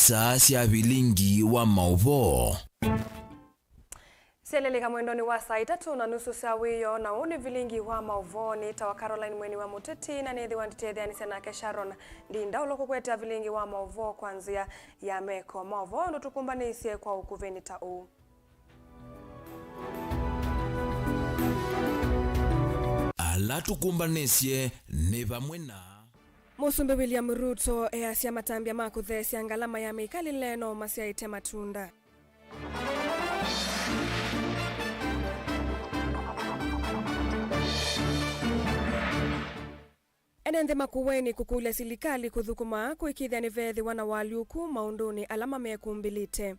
Saa cia Vilingi wa Mauvoo. Sieleleka mwendoni wa saa 3:30 saa wiyo na uni Vilingi wa Mauvoo ni tawa Caroline Mweni wa Muteti na nithi wanditethia ni senake Sharon ndinda uloko kweta Vilingi wa Mauvoo kwanzia ya meko Mauvoo ndo tukumbanisye kwa ukuveni ta u. Ala tukumbanisye ni vamwena Musumbe William Ruto easia matambia makuthesia ngalama ya mikali leno masiaite matunda. Enende MUENI kukule silikali kuthukuma kuikithia ni vethi wana waliuku maunduni alama mekumbilite.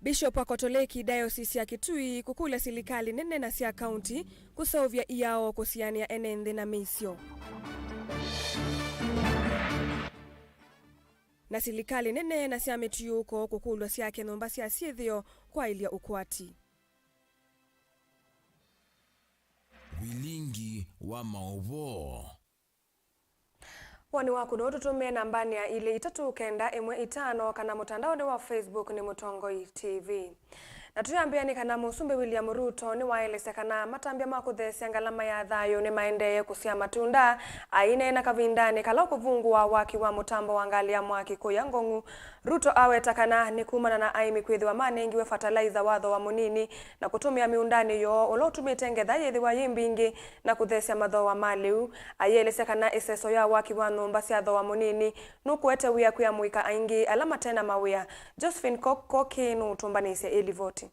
Bishop Akotoleki Diocese ya Kitui kukula silikali nene na sia county kusovya iao kusiania enende na misio. Na silikali nene na sia metiyuko kukulwa siake nomba sia siethio kwa ilia ukwati. Vilingi wa Mauvoo. Wani waku do tutume nambani ya ile 395 kana mutandao wa Facebook ni Mutongoi TV. Na tuyambia ni kana Musumbe William Ruto ni waelese kana matambia makuthesia ngalama ya thayo ni maendeye kusia matunda aine na kavindani kala kuvungu wa waki wa mutambo wangalia mwaki kuyangongu. Ruto aweta kana ni kumana na aimi kwithi wa manengi we fertilizer watho wa munini na kutumia miundani yo ulo tumitenge thayethi wa yimbingi na kuthesia matho wa maliu ayelese kana iseso ya waki wa numba sia tho wa munini nukuete wia kuya muika aingi alama tena mawia. Josephine Koki nutumbanise ili voti.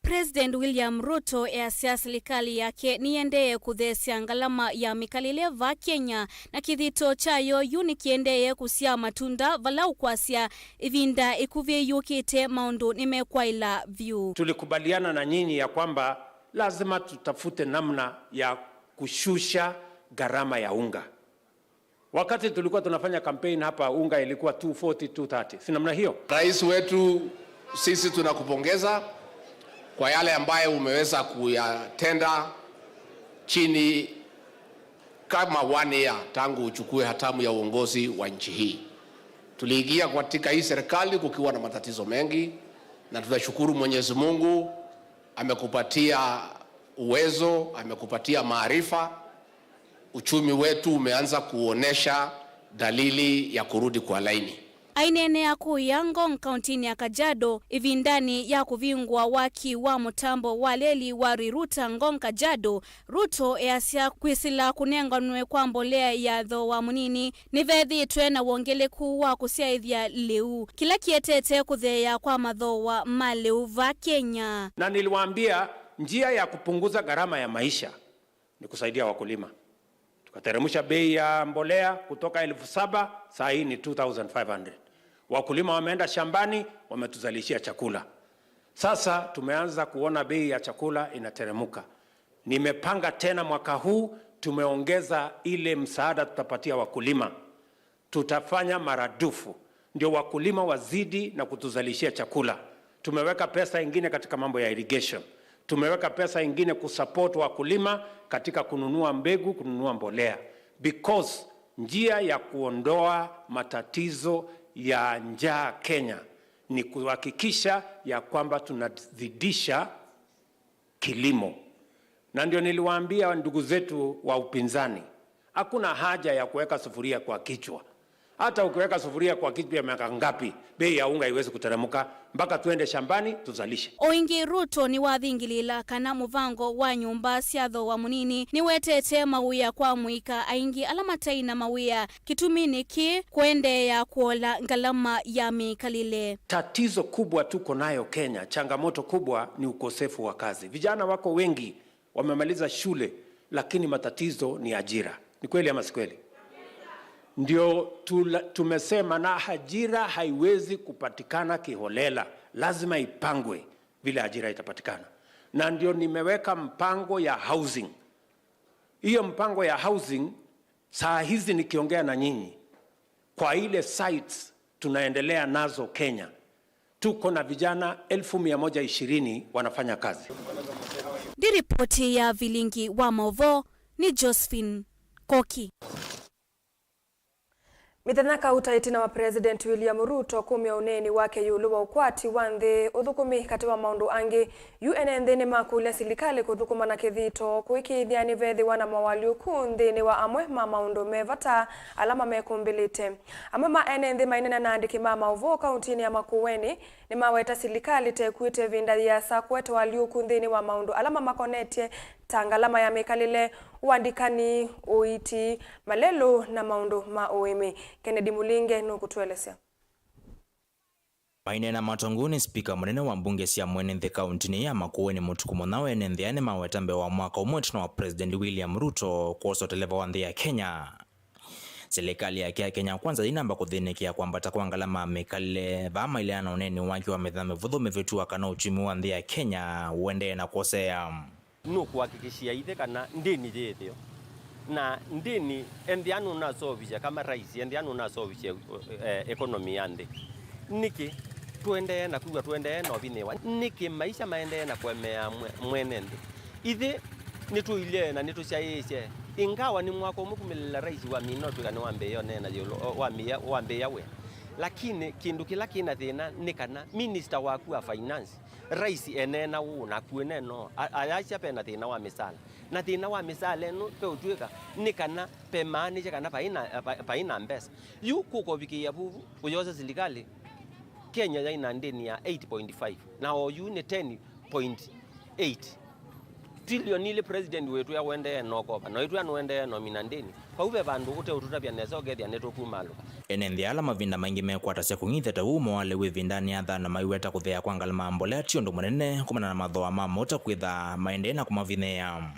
President William Ruto easia serikali yake niendeye kuthesia ngalama ya mikalile va Kenya na kithito chayo yunikiendeye kusia matunda vala ukwasia ivinda ikuvye yukite maundu nimekwaila view. Tulikubaliana na nyinyi ya kwamba lazima tutafute namna ya kushusha gharama ya unga. Wakati tulikuwa tunafanya campaign hapa unga ilikuwa 240 230. Si namna hiyo? Rais wetu sisi tunakupongeza kwa yale ambayo umeweza kuyatenda chini kama 1 year tangu uchukue hatamu ya uongozi wa nchi hii. Tuliingia katika hii serikali kukiwa na matatizo mengi na tunashukuru Mwenyezi Mungu amekupatia uwezo, amekupatia maarifa. Uchumi wetu umeanza kuonesha dalili ya kurudi kwa laini. Ainene ya Ngong kauntini ya Kajiado ivindani ya kuvingwa waki wa mutambo waleli wa Riruta Ngong Kajiado. Ruto easia kwisila kunenganwe kwa mbolea ya tho wa munini nivethi twena wongeleku wa kusiaithia leu kila kietete kutheya kwa matho wa maleu va Kenya. Na niliwaambia njia ya kupunguza gharama ya maisha ni kusaidia wakulima. Tukateremsha bei ya mbolea kutoka 7,000 saa hii ni 2,500. Wakulima wameenda shambani wametuzalishia chakula. Sasa tumeanza kuona bei ya chakula inateremuka. Nimepanga tena mwaka huu tumeongeza ile msaada tutapatia wakulima. Tutafanya maradufu ndio wakulima wazidi na kutuzalishia chakula. Tumeweka pesa ingine katika mambo ya irrigation. Tumeweka pesa ingine kusupport wakulima katika kununua mbegu, kununua mbolea. Because njia ya kuondoa matatizo ya njaa Kenya ni kuhakikisha ya kwamba tunazidisha kilimo. Na ndio niliwaambia ndugu zetu wa upinzani, hakuna haja ya kuweka sufuria kwa kichwa. Hata ukiweka sufuria kwa kitu ya miaka ngapi, bei ya unga haiwezi kuteremka mpaka tuende shambani tuzalishe. Oingi Ruto ni wathingilila kana muvango wa nyumba siatho wa munini ni wetete mawia kwa muika aingi alamatai na mawia kitumini ki kuendeea kuola ngalama ya mikalile. Tatizo kubwa tuko nayo Kenya, changamoto kubwa ni ukosefu wa kazi. Vijana wako wengi wamemaliza shule lakini matatizo ni ajira. Ni kweli ama si kweli? Ndio tumesema na ajira haiwezi kupatikana kiholela, lazima ipangwe vile ajira itapatikana. Na ndio nimeweka mpango ya housing. Hiyo mpango ya housing saa hizi nikiongea na nyinyi, kwa ile sites tunaendelea nazo Kenya, tuko na vijana 1120 wanafanya kazi. Di ripoti ya Vilingi wa Mauvoo ni Josephine Koki. Mithanaka utaitina wa President William Ruto kumia uneni wake yulu wa ukwati wandhi uthukumi kati wa maundu angi UNN ni makule silikali kuthukuma na kithito kuikithia ni vethi wana mawali ukundi ni wa amwe ma maundu mevata alama mekumbilite. Amwe ma NN mainena na andiki ma Mauvoo kauntini ya Makueni ni maweta silikali te kuite vinda ya sakwete wali ukundi ni wa maundu alama makonete tangalama ya mekalile uandikani uiti malelo na maundu ma oeme. Kennedy Mulinge nukutuelezea. Mainena matonguni spika munene wa mbunge cia MUENI kauntini ya Makueni mutukumo nawe nendhiane mawetambe wa mwaka umwe wa President William Ruto kuoso televa wa nthi ya Kenya. Serikali ya Kenya kwanza inamba kuthinikia kwambata kwa ngalama mekalile vama ile ana uneni wake wa methame vudhu mevetua kana uchumi wa nthi ya Kenya uende na kuosea. No kuhakikishia ithe kana ndini thethio na ndini endiano na sovisha kama rais endiano na sovisha economy yande niki tuende na kuwa tuende na obinewa niki maisha maende na kwemea mwenende ithe nituile na nitushaishe ingawa ni mwako mukumilila rais wa minoto kana wambe yo nena yo wambe yawe lakini kindu kila kina thina nikana minister waku wa finance rais enena una kueneno ayacha pena thina wa misala na thina wa misala no pe utweka nikana pe manager kana paina mbesa yu kukobikia bubu uyoza serikali Kenya yaina ndeni ya 8.5 na oyu ni 10.8 trillion ile president wetu ya wende nokoba no itu anwende no minandeni kwa ube bandu ute ututabya nezo gethia netokumalo enenthi ala mavinda maingi mekwata cia kung'itheta umo wale wivindani atha na maiweta kuthea kwa ngalama mbolea tiondo munene kumana na mathoa ma mota kwitha maende na kumavinea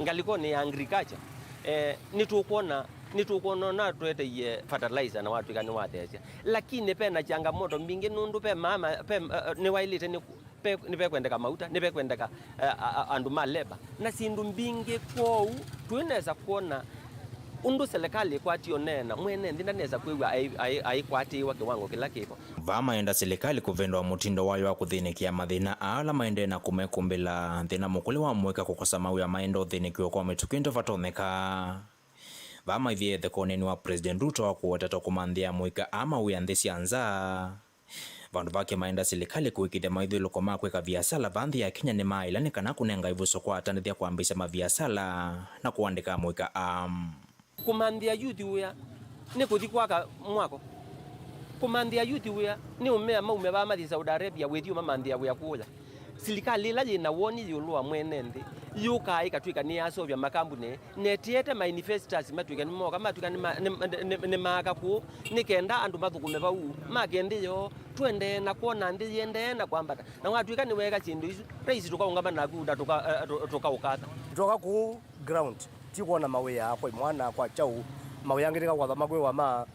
ngaliko ni agriculture nitukuona na twete fertilizer na watu kani watesia lakini pena changamoto mbingi nundu pe mama pe ni wailite ni pe kwendeka mauta ni pe kwendeka andu maleba na sindu mbingi kwou tuineza kuona undu serikali kwatio nena mwene ndinaneza kwewa aikwati wa kiwango kila kipo vama enda serikali kuvendwa mutindo wayo wa kuthinikia mathina ala maende na kumekumbila thina mukuli wa mweka kukosa mawi ya maendo thinikio kwa mitukindo vatomeka vama ivie thekoneni wa President Ruto wa kuweteta kumanthia mwika ama uyanthisi anza vandu vake maenda serikali kuikithia maithiluko ma kwika biasala vanthi ya Kenya ni mailani kana kunenga ivuso kwa atanithia kuambisha mabiasala na kuandika mwika kumanthia youth wea ni kuthi kwaka mwako kumanthia youth wea ni umea maume ba mathi Saudi Arabia wethio mamanthia wea kuya serikali la yina woni yulwa mwene nthi yuka ikatwika ni asovya makambuni netiete manifestas matwika ni moka matwika ni maka ku nikenda andu mathukume bau makende yo twende na kuona ndi yende na kwambata na watwika ni weka chindu isu rais tukaungama na kuda tukaukata toka ku ground tikuona mawea kwa mwana kwa chau mawea ngetika kwa thamakwe wa ma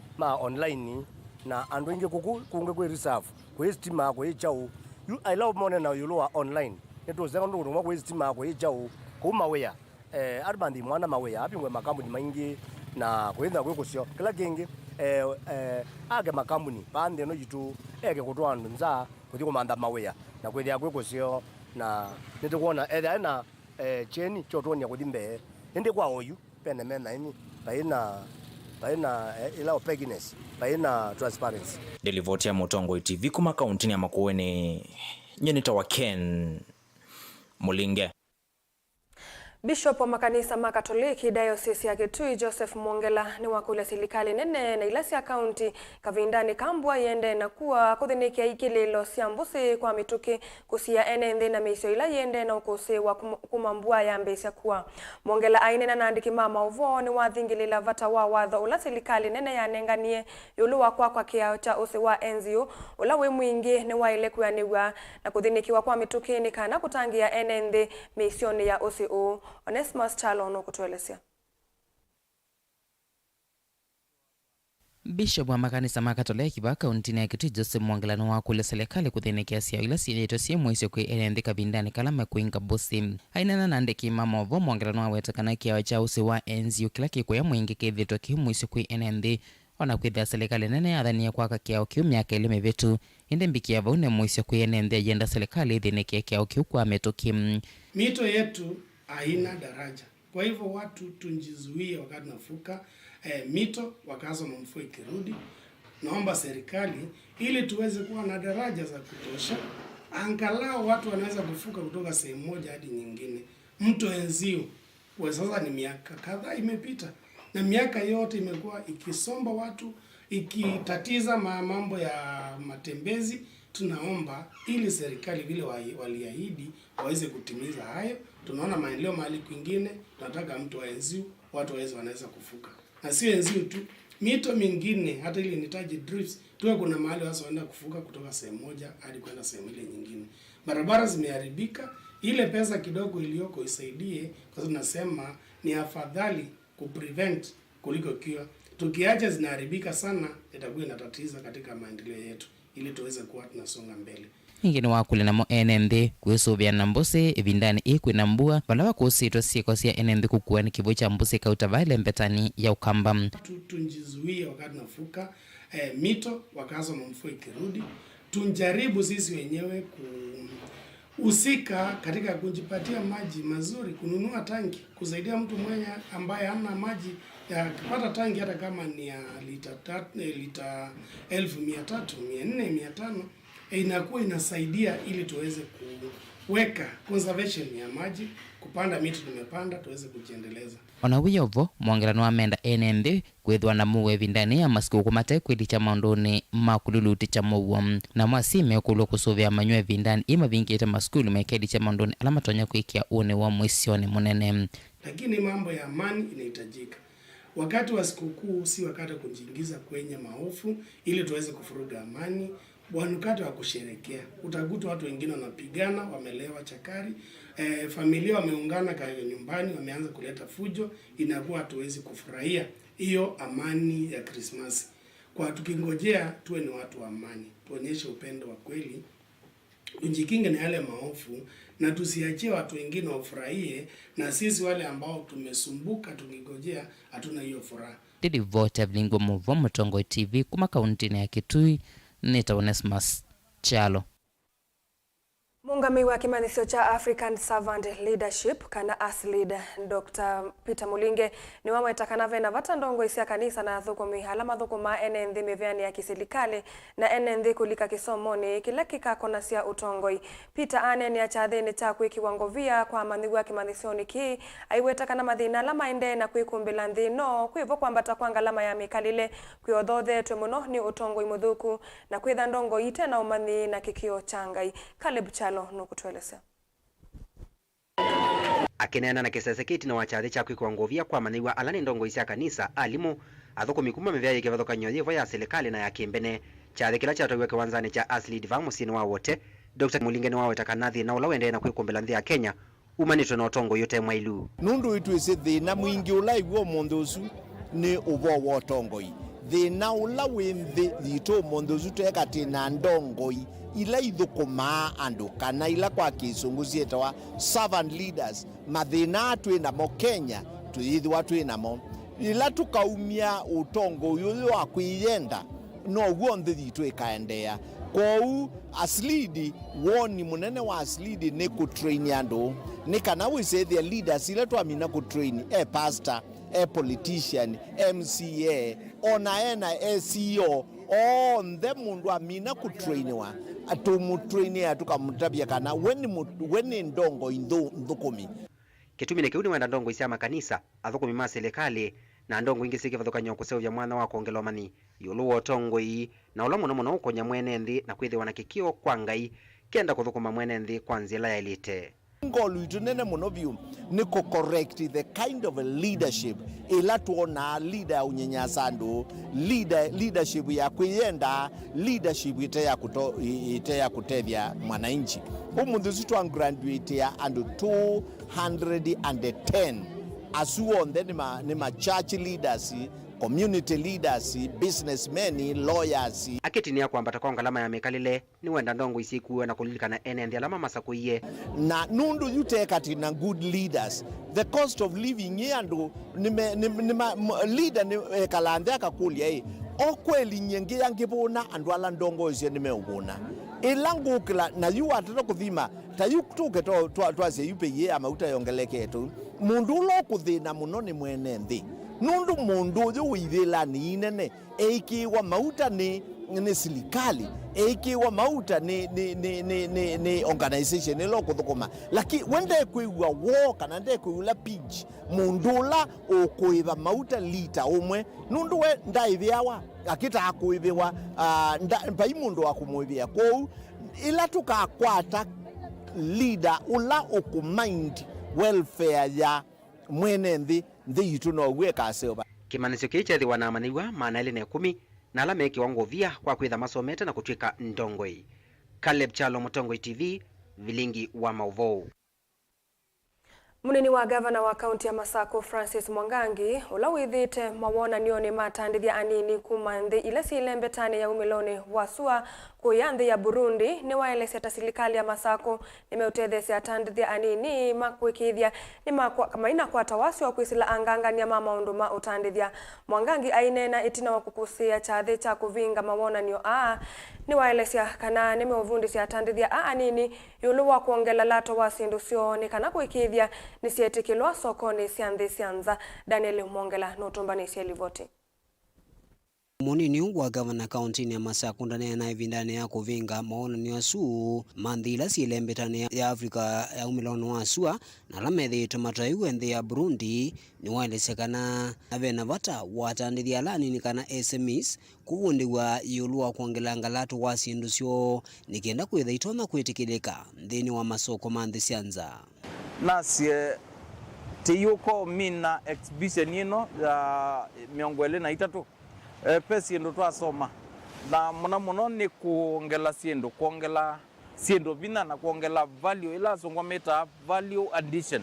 online na andu inge kunge kwe reserve kwe stima kwe chau I love mone na yulo online neto zenga ndu ngwa kwe stima kwe chau ku mawea arbandi mwana mawea apingwe makambuni maingi na kwenda kwe kusio kila kingi age makambuni pande no yitu ege kutwa andu nza kuthi kumanda mawea na kwenda kwe kusio na neto kuona either na cheni chotonia kuthimbe ndi kwa oyu pene mena ini baina ila openness baina transparency delivotia Mutongo TV kuma kauntini ya Makueni nyenita wa Ken Mulinge. Bishop wa makanisa makatoliki Diocese ya Kitui Joseph Mwongela ni wakule serikali nene na ilasi ya county kavindani kambwa yende na kuwa kuthinikia ikililo siambusi kwa mituki kusia enende na misio ila yende na ukose wa kumambua ya mbesya kuwa. Mwongela ainena na andiki Mauvoo ni wathingilila vata wa watho ula serikali nene ya nenganie yulu kwa kiao cha use wa enzio ula we mwingi ni waile kuyaniwa na kuthinikiwa kwa mituki ni kana kutangia enende misioni ya OCO. Onesmus Chalo no kutuelezea. Bishop wa makanisa makatoliki wa kaunti ya Kitui Joseph Mwongela ni wakule serikali kuthinikia sia ila siyeto sie mwezi kwe enendika bindani kalama kuinga bosi. Ainena na andiki Mauvoo Mwongela ni wawetakana kiao cha use wa enzio kila kikuya mwingi kithito mwezi kwe enendi ona kwithia serikali nene athania kwa kiao kiu miaka ilime vitu inde mbikia vaune mwezi kwe enendi agenda serikali ithinikia kiao kiu kwa metoki. Mito yetu haina daraja. Kwa hivyo watu tunjizuie wakati nafuka mito wakazo na mvua ikirudi. Naomba serikali ili tuweze kuwa na daraja za kutosha. Angalau watu wanaweza kufuka kutoka sehemu moja hadi nyingine. Mto Enzio kwa sasa ni miaka kadhaa imepita na miaka yote imekuwa ikisomba watu, ikitatiza mambo ya matembezi. Tunaomba ili serikali vile waliahidi waweze kutimiza hayo. Tunaona maendeleo mahali kwingine, tunataka mto wa Enzio watu wanaweza kufuka. Na sio Enzio tu, mito mingine hata ile inahitaji drifts, tuwe kuna mahali watu wanaenda kufuka kutoka sehemu moja hadi kwenda sehemu ile nyingine. Barabara zimeharibika, ile pesa kidogo iliyoko isaidie, kwa sababu tunasema ni afadhali kuprevent kuliko cure. Tukiacha zinaharibika sana itakuwa inatatiza katika maendeleo yetu ili tuweze kuwa tunasonga mbele. Ingine wakule na mo NND kuisuvia na mbose evindani ikwe na mbua walawa kusitwa siko siya NND kukuwa ni kivu cha mbuse kautavale mpetani ya ukamba. Tunjizuie wakati nafuka mito wakazo na mvua ikirudi. Tunjaribu sisi wenyewe kuhusika katika kujipatia maji mazuri, kununua tanki, kusaidia mtu mwenye ambaye hana maji ya kupata tanki hata kama ni ya lita 1300, 400, 500 inakuwa inasaidia ili tuweze kuweka conservation ya maji, kupanda miti tumepanda tuweze kujiendeleza. Onawiyo vo Mwongela no amenda NND kwithwa na muwe vindani ya masiku kumate kwilicha maundoni makululuti cha Mauvoo na mwasime kulo kusuvia manywe vindani ima vingite maskulu mekedi cha maundoni alama tonya kuikia une wa mwisioni munene. Lakini mambo ya amani inahitajika. Wakati wa sikukuu si wakati kujiingiza kwenye maofu ili tuweze kufuruga amani. Wakati wa kusherehekea utakuta watu wengine wanapigana, wamelewa chakari, familia wameungana kwa nyumbani, wameanza kuleta fujo, inakuwa hatuwezi kufurahia hiyo amani ya Krismasi. Kwa tukingojea tuwe ni watu wa amani, tuonyeshe upendo wa kweli, tujikinge na yale maofu na tusiachie watu wengine wafurahie na sisi wale ambao tumesumbuka tukingojea hatuna hiyo furaha. Didi vote Vilingi Mauvoo Mutongo TV kuma kaunti ya Kitui. Nita Onesmus Chalo. Mungami wa kimanisio cha African Servant Leadership kana ASLEAD Dr. Peter Mulinge ni wama itakanave na vata ndongo isia kanisa na thukumi halama thukuma NND mevyani ya kisilikali na NND kulika kisomoni kila kikakona sia utongoi. Peter ane ni achathini cha kuikiwangovia kwa mandigu wa kimanisioni ki aiwetaka na madhina lama ende na kuikumbila ndhino kuivo kwa mbata kwa ngalama ya mikalile kuiodhothe twemuno ni utongoi mudhuku na kuidha ndongo ite na umani na kikio changai. Caleb Chalo no kutueleza. Akinena na kiseseketi na wachathi cha kwikwangovia kwa maniwa alani ndongo isia kanisa alimu athukumi kuma mevya ikivathuka nyoyevo ya serikali na ya kimbene chathi kila chatoiwe kiwanzani cha ASLEAD va musini wa wote. Dr. Mulinge ni wawetaka nathi na ula wende na kwikumbila nthi ya Kenya umanitwe na utongo yote mwailu. Nundu itu isi thina mwingi ula iwo mondhosu ni uvo wa utongoi. Thina ula wimthi thito mondhosu tueka tina ndongoi ila ithukuma andu kana ila kwa kisungu cietawa servant leaders mathina twinamo Kenya tuyithwa twinamo ila tukaumia utongo uyu wa kwiyenda no guonthe thitu ikaendea kou ASLEAD woni munene wa ASLEAD ni kutrain andu ni kana wisethia leaders ila twamina kutrain pastor politician MCA ona CEO nthe mundu amina kutrainiwa atumutrainia tukamutabia kana weni ndongo indhu nthukumi. kitumine kiuni wenda ndongo isia makanisa athukumi ma serikali na ndongo ingi sikivathukanywa kuseuvya mwana wa kuongelomani yulu wotongoi na ula muno muno ukonya mwene nthi na kwithiwa na kikio kwa Ngai kenda kuthukuma mwene nthi kwa nzila ya ilite. Ngolu itunene muno biu ni correct the kind of a leadership ila tuona leader ya unyenyasandu, leadership ya kuyenda, leadership ite ya kutethia mwananchi. Umundu situ graduate ya andu 210 asuonde ni ma church leaders, community leaders, businessmen, lawyers. Akiti ni kwamba takwa ngalama ya mekalile ni wenda ndongo isikuwa na kulilikana ene alama masakuiye na nundu yutekati na good leaders. The cost of living here andu leader ni kalande akakulia okweli nyenge yangibona andu ala ndongo ise nimeubona ilangu kila na yu atata kuthima tayukutuke twaze yupe ye ama utayongeleke etu mundu ulo kuthina muno ni mwene nthi nundu mundu yu withila ni inene eikiwa mauta ni serikali eikiwa mauta ni organization ilo kuthukuma laki wende kuiwa war kana nde kuila pinch mundula okuiva mauta lita umwe nundu we ndaithiawa akita akuithiwa mpai mundu akumwithia kou ila tukakwata leader ula okumind welfare ya mwene nthi yitu no gweka seoba kimanisyo kiichethiwa na maniwa maana ile ne 10 na alama kiwango via kwa kwitha masomete na kutwika ndongoi. Caleb Chalo, Mutongoi TV, Vilingi wa Mauvoo. Munini wa gavana wa kaunti ya Masako Francis Mwangangi ulawithite mawona nione matandithia anini kuma nthi ile silembetani ya umiloni wasua kuya nthi ya Burundi ni waelesya ta serikali ya Masako nimeutethesya atandithia anini makwikithia ni kama inakwata wasi wa kwisila angangania maundu ma utandithia. Mwangangi ainena itina wa kukusia chathi cha kuvinga mawona nio ni waelesya kana nimeuvundisya atandithia anini yulu wa kuongela lato wasindu sioni kana kwikithia nisietikilwa sokoni sianthi sianza. Daniel Mwongela notumbanisya livoti. Munini wa gavana kaunti ya Masako ndani na ivindane ya kuvinga maona ni asu mandhila silembetane ya Afrika ya umiloni wa asua na lamethi tomataiwe nthi ya Burundi ni waelesekana avena vata watandithia alani ni kana SMEs kuvundiwa yulua kuongela ngalatu wa siendusyo nikienda kwitha itona kwitikilika nthini wa masoko manthi sianza. Nasie tiyuko mina exhibition ino ya miongo 23 pesi ndo twasoma na muno ni kuongela siendo vina na kuongela value ila songwa meta value addition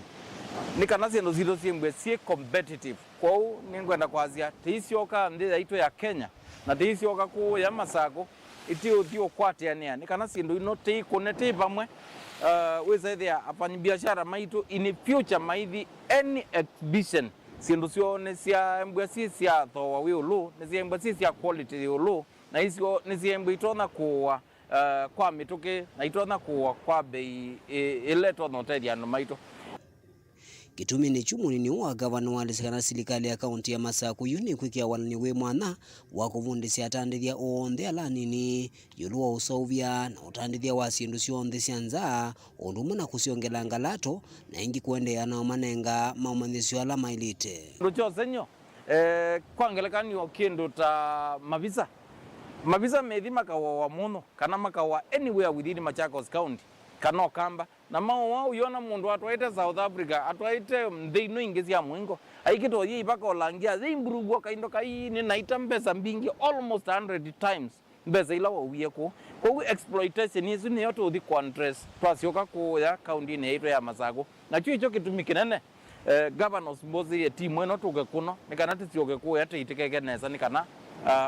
ni kana siendo zero siembwe si competitive kwa ningwenda kwazia tiisioka ndi yaito ya Kenya na tiisioka ku ya Masako itio kwate ania ni kana siendo ino ti kunete pamwe weza ithia afanyi biashara maitu in future maithi any exhibition siendo sione sia mbwasi sia thowa wiulu ni sia mbwasi sia quality wiulu na isio ni sia mbwitona kuwa kwa mituke na itona kuwa kwa bei ile tono tedia no maito. Kitumi ni chumunini wa gavana wa lisikana serikali ya kaunti ya Masako yuni kwikia walani we mwana wa kuvundisya atandithia onthe alanini yulua usauvya na utandithia wa siendu sionthe sianza undumwe na kusiongela ngalato na ingi kuendea na manenga maumanyisyo ala mailite. Lucho senyo kwangelekani wa kindu ta mavisa methi makawa muno kana makawa anywhere within Machakos County kana kamba na mao wao yona mundu atwaite South Africa atwaite mthino ingi cia mwingo aikito yi baka olangia zimburugwa kaindo kai ni naita mbesa mbingi almost 100 times mbesa ila wawie ko exploitation isu ni yoto the contrast twasioka ku ya county ne yetu ya Masako na chicho kitumikinene governors mbozi ya timu eno tuke kuno nikana tisioke ku yate itikeke nesa nikana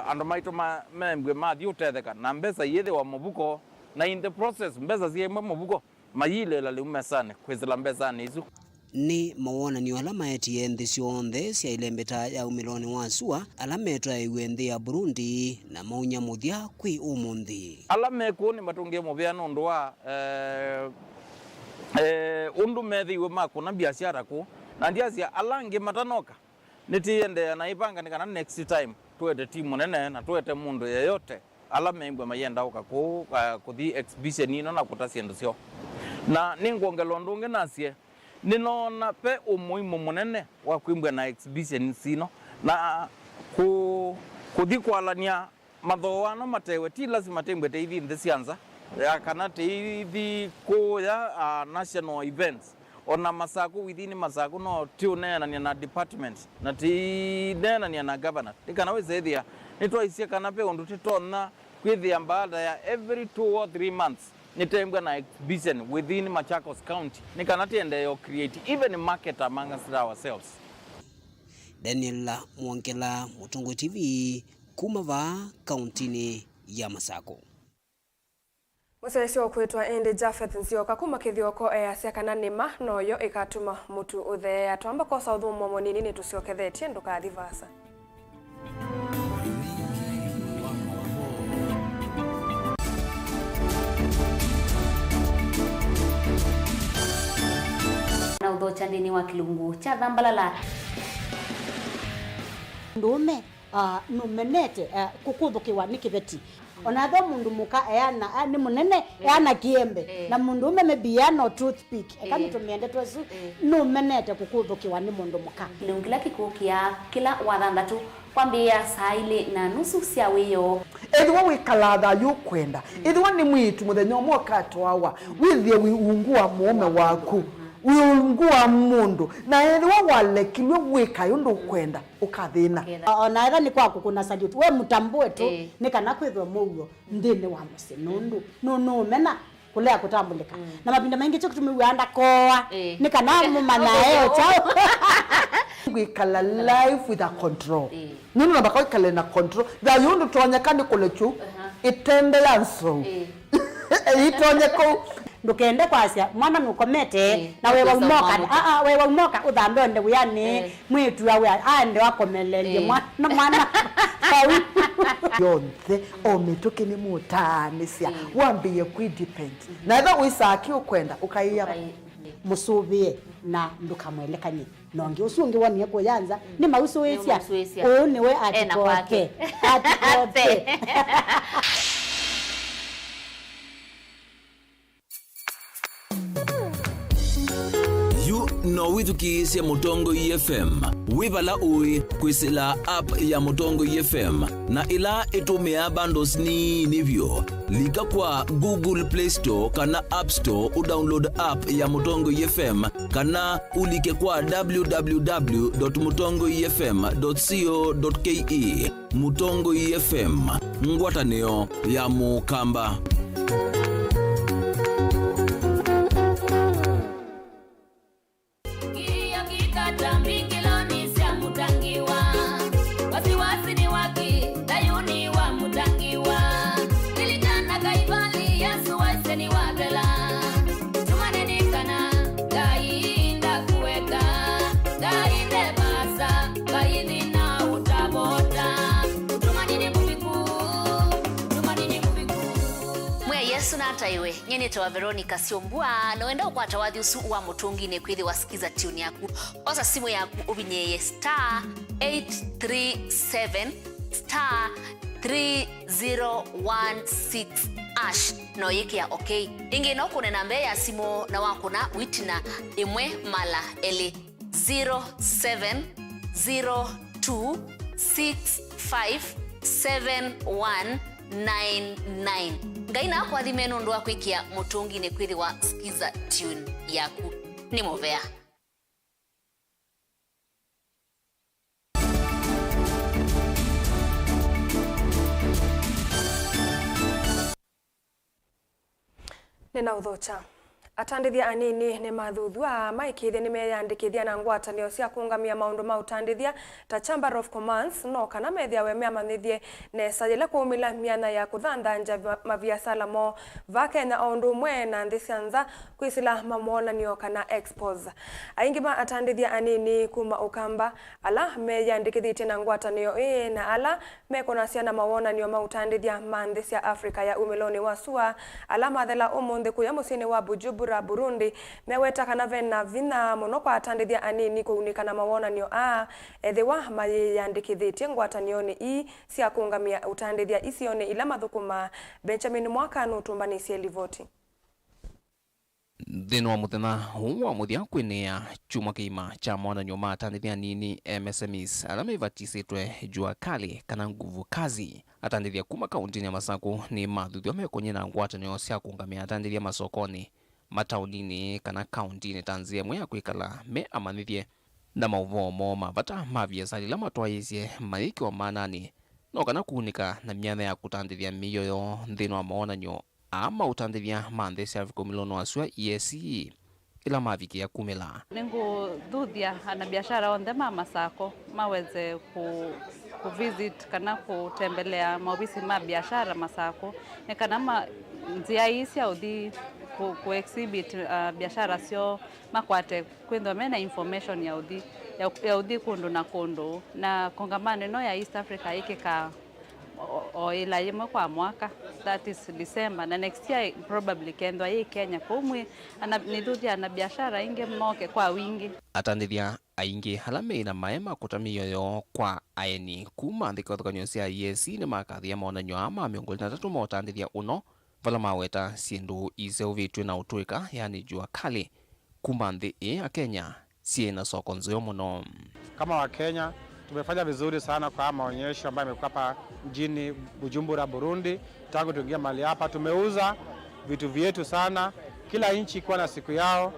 ando maito membwe mathi utetheka na mbesa yethe wa mabuko na in the process mbesa ziemwe mabuko mayile la lumesane kwezela mbesane izu ni mawona ni alama yetie nthi sionthe cia ilembeta ya umiloni wa asua alama etwa iwe nthi ya Burundi na maunya muthia kwi umunthi alama eku ni matungie muvia nundu wa undu methi iwe makuna biashara ku na ndiasia alangi matanoka nitiende na ipanga nikana next time tuete timu nene na tuete mundu yeyote alama ingwe mayenda uka kuthi exhibition ino na kutasiendo sio na ninguongelo ndunge nasie ninona pe umuhimu munene wa kwimbwa na exhibition sino na kuthikwalania mathoano matewe ti lazima tembwe teithi nthi cianza kana teithi kuya national events ona masaku within masaku no tionenania na department na tinenania na governor tikana wezethia nitwaisia kana pe undu titona kwithia baada ya every 2 or 3 months nitembwa na exhibition within Machakos County nikana tiende create even market among ourselves. Daniel Mwongela, Mutungu TV, kumava kauntini ya Masako. Musesio kwitwa Ende Jafeth Nzioka kuma kithioko cia kana nima noyo ikatuma mutu uthea twamba ko sauthumo monini ni tuciokethetie ndukathi vasa. Na udhocha ndini wa kilungu cha Thambalala ndume numenete kukuthukiwa ni kibeti ona tho mundu muka eyana ni munene eyana kiembe na mundu ume mebiano toothpick ekamitumende twasu numenete kukuthukiwa ni mundu muka kilungila kikukia kila wathanthatu kwambia saa 2:30 cia wiyo Edwa wikalatha yukwenda edwa ni mwitu muthenya umwe katwawa withie wiungua mume waku wiungua mundu na edwa walekilwe wika yundu kwenda ukathina ona etha ni kwaku kuna salute we mutambue tu ni kana kwithwa mugo ndini wa musi nundu no mena kulea kutambulika na mapinda mengi cyo kutumiwanda koa ni kana mumanya eo chao wikala life with a control nunu na bakao ikale na control da yundu tonyekani kulechu itende yanso itonyeko ndukende kwasia mwana nukomete na wewe umoka wewe umoka uthambe onde uyani mwitu yawe ande wakomelelie mwana yonthe omituke ni mutanisia wambiye kwidepend na etha uisaki ukwenda ukaiya musubie na ndukamwelekanye nongi usungi wani yako yanza ni mausu wesia ni we atikoke no withukiisya Mutongo FM wibala ui kwisila app ya Mutongo FM na ila itumia bundles ni nivyo lika kwa Google Play Store kana App Store udownload app ya Mutongo FM kana ulike kwa www.mutongofm.co.ke. Mutongo FM ngwatanio ya mukamba. Taiwe nyene tawa Veronica Siombua no enda ukwata wathi usu wa mutungi ne kwithi wasikiza tune yaku osa simu yaku ubinyeye *837 *3016 ash no yikia okay ingi no kunena mbe ya simu na wakuna witina imwe mala ele 0702657199 ngaina kwa thimeno ndo akwikia mutungi ne kwithi wa skiza tune yaku ni movea nina udhocha atandithia anini ni mathuthua maikithia ni meyandikithia na ngwatanio cia kungamia maundu ma utandithia ta Chamber of Commerce no kana methia we meamanithie nesa ila kuumila miana ya kuthandanja mabiasala mo va Kenya ondu mwe na nthi cianza kwisila mamonanio kana expos aingi ma atandithia anini kuma ukamba ala meyandikithite na ngwatanio na ala mekona ciana mawonanio ma utandithia ma nthi cia Afrika ya umiloni wa sua ala mathela umunthe kuya musini wa Bujumbura Burundi meweta kana vena vina muno kwa atandithia anini kuunikana mawonanio ethiwa mayandikithitie ngwatanioni i cia kungamia utandithia isione ila mathukuma Benjamin Mwaka no tumbanicie livoti Thino muthena wa muthia kwinea chuma kima cha mwana nyuma atandithia nini MSMEs alama ivatisitwe jua kali kana nguvu kazi atandithia kuma kaunti ya Masaku ni mathuthio mekonye na ngwatanio cia kungamia atandithia masokoni mataunini kana kaunti ni tanzia mwe kwikala me amanithie na Mauvoo mavata mabiasara ila matwaisie maiki wa manani no kana kuunika na miana ya kutandithia miyoyo thino wa maonanyo ama utandithia manthe cia vikomilono asua ESE ila mavikia kumela nengo dhuthia na biashara onde Masako maweze visit kana kutembelea maofisi ma biashara Masako kana njia isi audhi ku exhibit biashara sio makwate kwendo mena information ya udhi kundu na kundu na kongamano no ya East Africa ikika ila yemo kwa mwaka, that is December, na next year probably kendo hii Kenya kumwe nidhuthia na biashara inge moke kwa wingi atandithia aingi halame na maema kutamiyoyo kwa aeni kuma thikothokanyo cia ESE ni makathia maonanyo ama miongoni na 3 mautandithia uno vala maweta sindu iseuvitwe na utwika yani jua kali kuma nthi ya Kenya siena soko nzio muno. Kama wa Kenya tumefanya vizuri sana kwa maonyesho ambayo yamekuwa hapa mjini Bujumbura, Burundi. Tangu tuingia mahali hapa tumeuza vitu vyetu sana, kila nchi kwa na siku yao.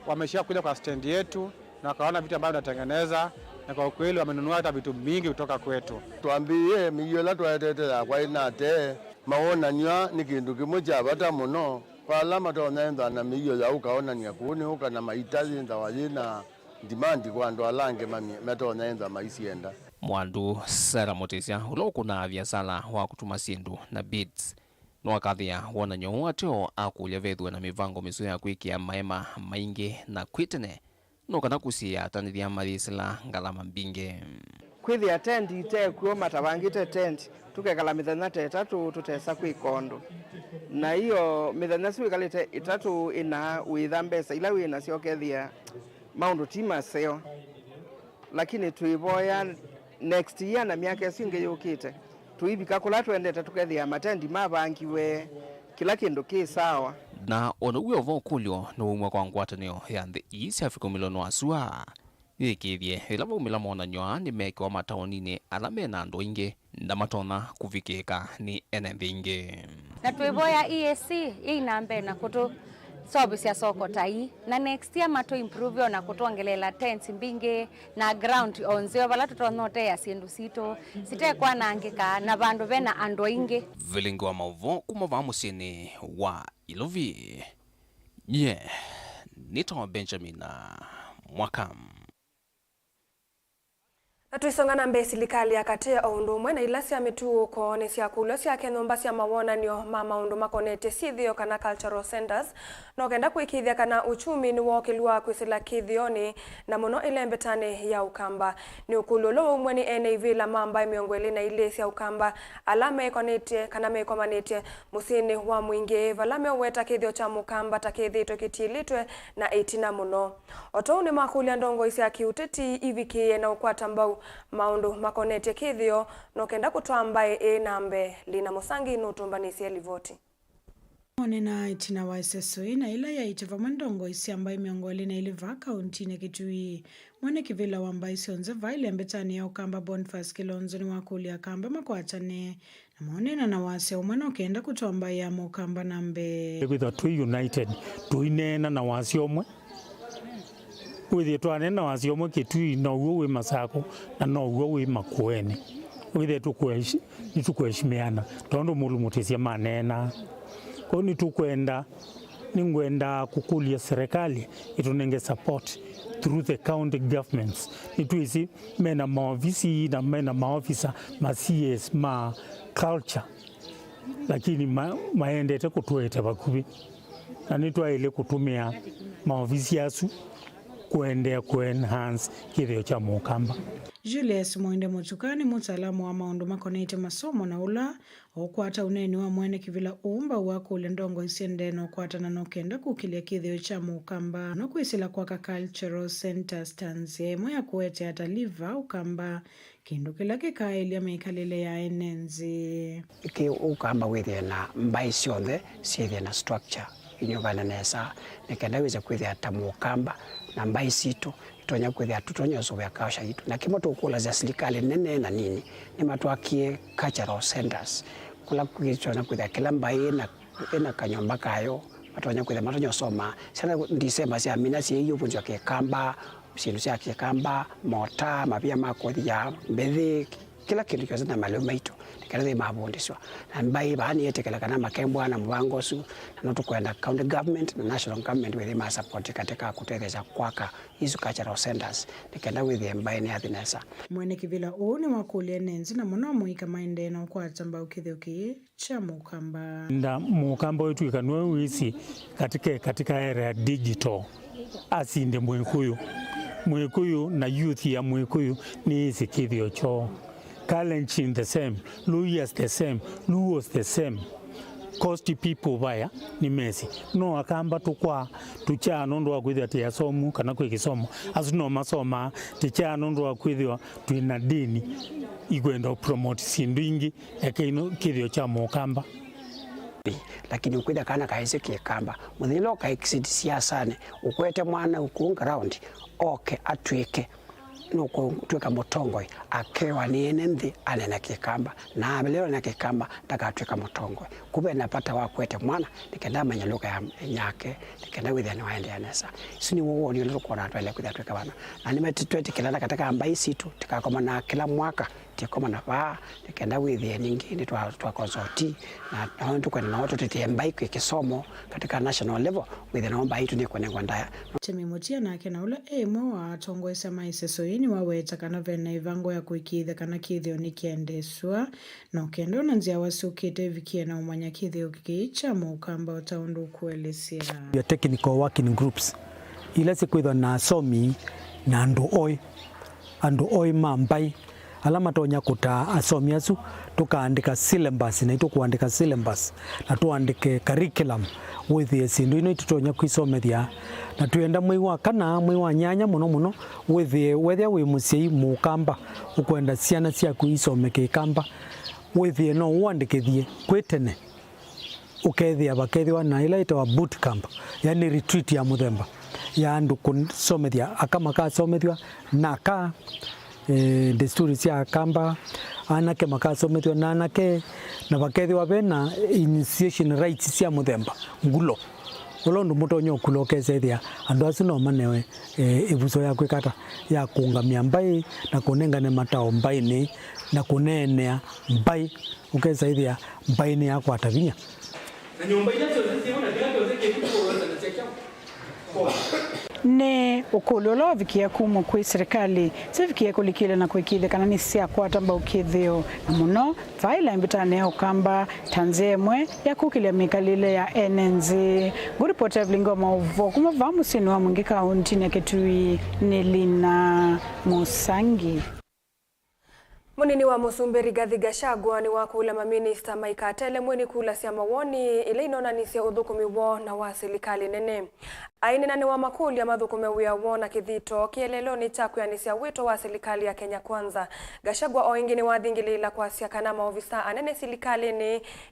Wameshia kuja kwa stand yetu na kaona vitu ambavyo tunatengeneza, na kwa kweli wamenunua hata vitu mingi kutoka kwetu. Tuambie miyola twatetera kwa inate maonanyo ni kindu kimwe cha bata muno kwa alama tunaenda na miyola ukaonania kuni uka na mahitaji ndawajina demand kwa ndo alange metonaenda maisienda mwandu Sara Motisia uloku na biasala wa kutuma sindu na beads no akathia wona nyo atio akulia vethwe na mivango misu ya kwikia maema maingi na kwitene no kana kusia tanithia marisila ngalama mbinge kwithi attend ite kuo matawangite tent tukekala mithenya 3 tutesa kwikondo na hiyo mithenya siwikalite 3 ina witha mbesa ila wina ciokethia maundu tima seo lakini tuivoya next year na miaka isinge yukite tuibika kula twendete tukethia matendi mabangiwe kila kindu ki sawa na ono uyo vokulyo no umwe kwa ngwatanio ya the East Africa milono asua ikithie ila vumila monanyo ni meke wa mataonini alame na andu ingi na matona kuvikika ni enethingi na tuivoya ESE inambe na kutu service ya soko tai na next year mato improve na kutongelela tents mbinge na ground onzeo bala tutonote ya sindu sito sitekwa nangika na bandu bena ando inge Vilingi wa Mauvoo kumava musini wa Ilovi nito Benjamin Mwakam. Tuisongana mbe silikali ya katea oundumwe na ilasi ya mituuko ni siya kulosi ya kenomba siya mawonanio mama unduma konete sithio kana cultural centers no kenda kuikithia kana uchumi ni wokilua kwisila kithioni na muno ilembetane ya ukamba ni ukulolo umweni NAV la mamba miongweli na ilesi ya ukamba alame konete kana mekomanete musini wa mwingi valame uweta kithio cha mukamba takithito kitilitwe na itina muno oto ni makulia ndongo isi ya kiuteti ivikie na ukwata mbau maundu makonete kithio no kenda kutwambae nambe lina musangi nutumbanisi elivoti Onena itina wa SSOE na ila ya iteva mandongo isi ambaye miongoli na iliva kaunti ne kitui mwane kivila wamba isi onze vaile mbetani ya ukamba Boniface Kilonzo ni wakulia kamba makwatane na mwonena na wase umwana ukenda kutuamba ya mukamba nambe kwitha twi united tuinena na wase omwe withi twanena wase omwe kitui na uo wi Masako na no uo wi Makueni withi tukweshimiana tondo mulumutisia manena kwa ni tukwenda ningwenda kukulia serikali itunenge support through the county governments nituisi mena maofisi na mena maofisa ma CS ma culture lakini maendete kutuete bakubi na nitwaile kutumia maofisi yasu kuendea enhance kithio cha mukamba. Julius Mwende Mutukani mutaalamu wa maundu makonete masomo na ula okwata uneni wa mwene kivila umba wako ule ndongo isiende no kwata na nokenda kukilia kithio cha mukamba no kuisila kwa cultural centers tanzia moya kuete ataliva ukamba kindu kila kikaelia meikalile ya enenzi ukamba withie na mbai cionthe ciithie na structure inyuvana nesa nikenda wize kwithia tamukamba na mbai situ itonya kwithia tutonyoso vya kaosha itu na kimo tukula za serikali nene na nini ni matwakie cultural centers kula kwithia kwithia kila mbai na kanyomba kayo atonya kwithia matonyosoma sana ndisema sia mina si iyo bunjwa ke kamba sindu sia ke kamba mota mapia makothia mbethi kila kindu kyose na malio maitu nikana mabondiswa na mbai bani yetekela kana makembwa na mwango su na tukwenda county government na national government with ma support katika kutekeleza kwaka hizo cultural centers nikana with mbai ni athinesa mwene kivila ni wakulia nenzi na muno muika maende na ukwata mbao kithioki cha mukamba nda mukamba wetu ikanwe wisi katika area digital asinde mwekuyu na youth ya mwekuyu ni isi kithio cho Kalenjin the same, Luyas the same, Luos the same. Cost people baya ni mesi. No akamba tukwa tucha nondo wakwithia tia somu kana kwe kisomo. Asuno masoma ticha nondo wakwithia tuina dini igwenda promote sindu ingi ekeino kithio cha mukamba. Lakini ukwida kana kaise kikamba muthilo ka exit siasane ukwete mwana ukunga round okay atweke nuko tweka motongoi akewa ni enenthi anena kikamba na ameleo na kikamba takatweka motongoi kube napata wakwete mwana nikenda manya luka ya nyake nikenda withani waende anesa sini wowo ni luko na twele kwitwa bana na nimetitwete kilala katika ambai situ tikakoma na kila mwaka tikoma na ba nikenda withie nyingine twa consulti na honto kwenda na watu titembai kwa kisomo katika national level withia naomba hitu ni kwenye ndaya Chemimutia na kena ula emo wa tongo esama isesoini waweta kana vena ivango ya kuikitha kana kithio ni kiendeswa no kendo na nzia wasukite vikie na umanya kithio kikicha mukamba utaundu kuelezea ya technical working groups ila sikwitha na somi na andu oi mambai alama tonya kuta asomi asu tukaandika syllabus na tukuandika syllabus na tuandike curriculum with sindu ino tutonya kwisomethia na tuenda mwi wa kana mwi wa nyanya muno with whether we musei mukamba ukwenda ciana cia kuisomeke kamba with no wandikithie kwitene ukethia bakethwa na ila itawa boot camp yani retreat ya muthemba ya andu kusomethia akama ka somethwa na ka desturi cia kamba anake makasomethwa na anake na bakethwa bena initiation rights cia muthemba ngulo ulondu mutonyo kulokesethia andu acio no manewe ibuso ya kwikata ya kungamia mbai na kunengane matao mbai na kunenea mbai ukesaithia mbai ni ya kwata vinya na nyumba ile ziona kila kitu kikuwa na checha ne ukulolo vikia kumu kwi serikali sivikia kulikile na kuikile kana ni sia kwata mbao kithio muno faila mbitane ukamba tanzemwe ya kukile mikalile ya NNZ guripota Vilingi Mauvoo kuma vamu sinu wa mwingi kaunti na Kitui Nelina Musangi. Munini wa Musumbi Rigathi Gachagua ni wakula maminista maikatele mweni kula sia mawoni ile inonanisia uthukumi wo na wa serikali nene. Aini nani wa makuli ya madhukume wia wona kithito kielelo ni chakuyanisia wito wa serikali ya Kenya Kwanza. Gachagua oingini wathingilila kwa sia kana maofisa anene serikali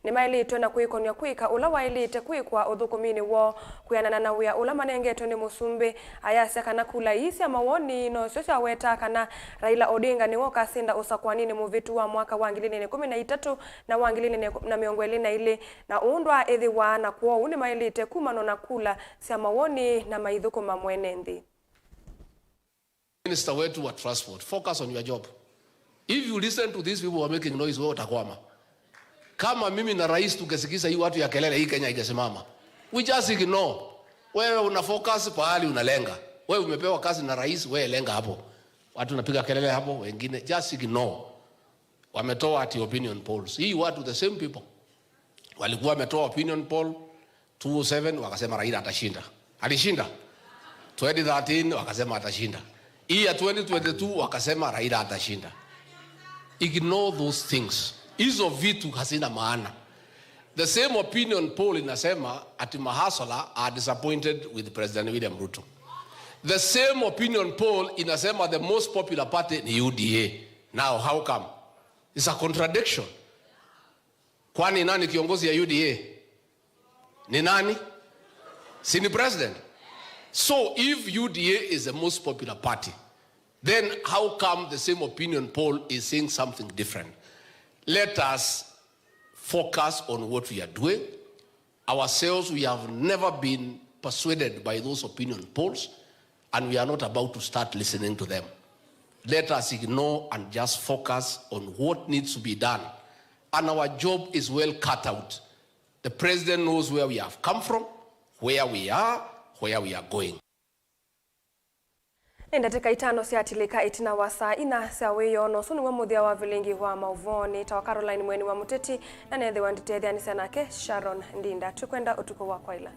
ni mailitwe na kuikonia kuika ula wailite kuikwa uthukumini wo kuyanana na wia ula manengeto ni Musumbi ayasia kana kula isi ya mawoni no sio weta kana Raila Odinga ni woka sinda usakwanini muvitu wa mwaka wa 2013 na wa 2020 na undwa ethiwa na kuo uni mailite kumano na kula sia mawoni na maithuko mamwenendi. Minister wetu wa transport, focus on your job. If you listen to these people who are making noise, wewe utakwama. Kama mimi na rais tungesikisa hii watu ya kelele hii Kenya ingesimama. We just ignore. Wewe una focus pahali unalenga. Wewe umepewa kazi na rais, wewe lenga hapo. Watu napiga kelele hapo, wengine just ignore. Wametoa ati opinion polls. Hii watu the same people. Walikuwa wametoa opinion poll 2007 wakasema Raila atashinda. Alishinda. 2013 wakasema atashinda. Hii ya 2022 wakasema Raila atashinda. Ignore those things. Hizo vitu hazina maana. The same opinion poll inasema ati mahasala are disappointed with President William Ruto. The same opinion poll inasema the most popular party ni UDA. Now how come? It's a contradiction. Kwani nani kiongozi ya UDA? Ni nani? Senior President. So if UDA is the most popular party, then how come the same opinion poll is saying something different? Let us focus on what we are doing. Ourselves, we have never been persuaded by those opinion polls, and we are not about to start listening to them. Let us ignore and just focus on what needs to be done. And our job is well cut out. The president knows where we have come from, where we are going. Ndatika itano siatilika itina wasa ina saweyo no sunu wa muthia wa Vilingi wa Mauvoo ni tawa Caroline Mueni wa Muteti na nethe wa nditethia ni sanake Sharon Ndinda tukwenda utuko wa kwaila.